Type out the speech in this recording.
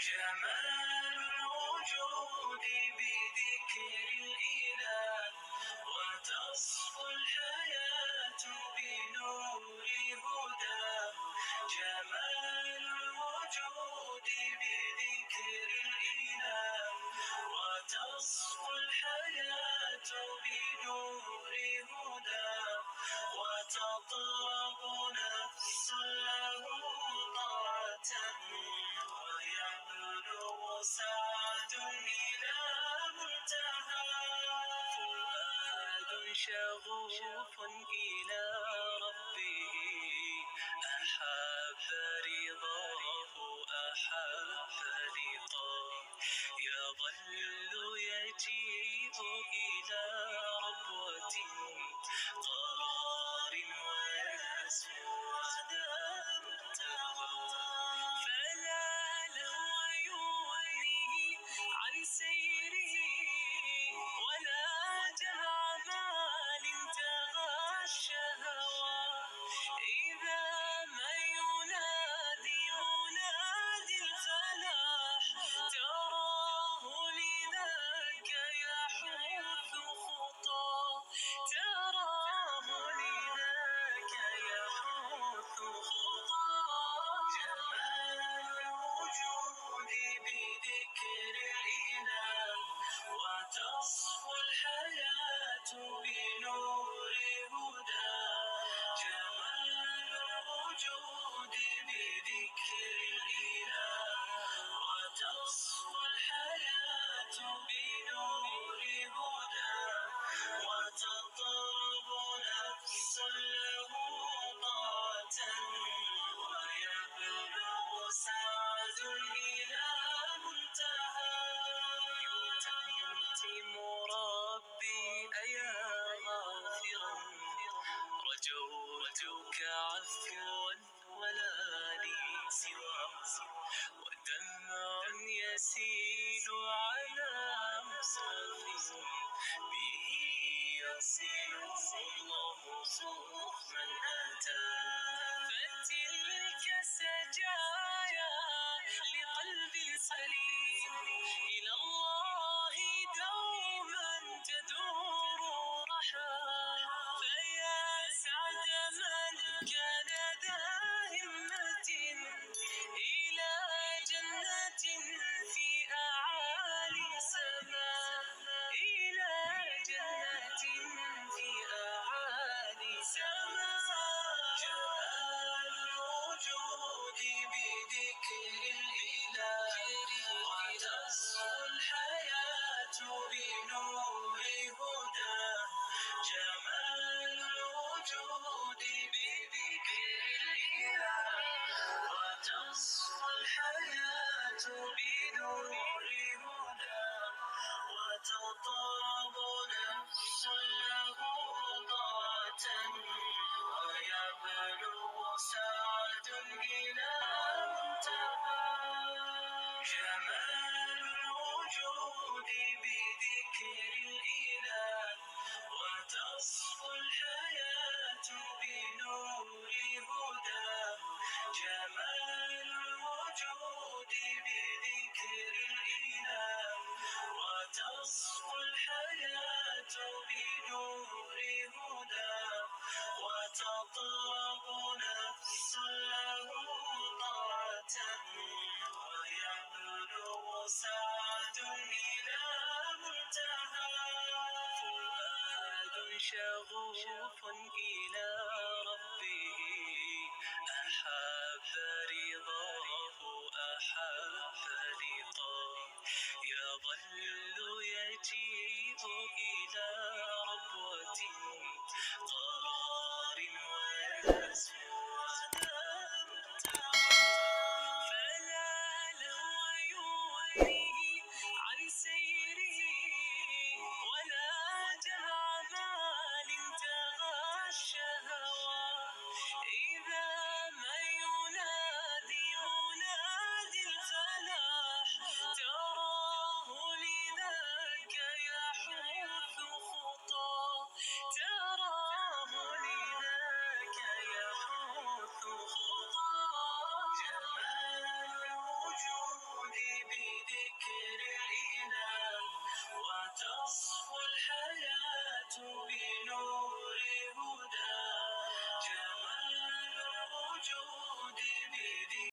جمال الوجود بذكر الإله، وتصفو الحياة بنور هداه. جمال الوجود بذكر الإله، وتصفو الحياة بنور هداه. وتطلب نفس له طاعة، ويبلغ سعد إلى منتهى. فؤاد شغوف إلى ربه، أحب رضاه أحب لقاه. يظل يجيء إلى ربوة قرار، ويسمو على منتهى. فلا لهو يغنيه عن سيره، ولا جمع مال تغى الشهوى. إذا ما ينادي منادي الفلاح، تراه لذاك يحث خطاه. تراه لذاك يحث خطاه. جمال الوجود بذكر الإله، وتصفو الحياة بنور هداه. جمال الوجود بذكر الإله، وتصفو الحياة بنور هداه. وتطلب نفس له طاعة، ويبلغ سعد إلى منتهى. يتم ربي أيا غافرا، رجوتك عفوا ولا لي سوى. ودمع يسيل على مصرف، به يصل الله صوف من أتى. فتلك سجايا لقلب سليم، إلى الله دوما تدور رحى. فيا سعد من كان ذا همة، إلى جنة في أعالي سماء. إلى جنة في أعالي سماء. جمال الوجود بذكر الإله، وتصفو الحياة بنور هداه. جمال الوجود بذكر الإله، وتصفو الحياة بنور هداه. وتطلب نفس له طاعة، ويبلغ سعد إلى منتهى. جمال الوجود بذكر الإله، وتصفو الحياة بنور هداه. جمال الوجود بذكر الإله، وتصفو الحياة بنور هداه. وتطلب نفس له طاعة، ويبلغ سعد إلى منتهى. فؤاد شغوف إلى ربه، أحب رضاه أحب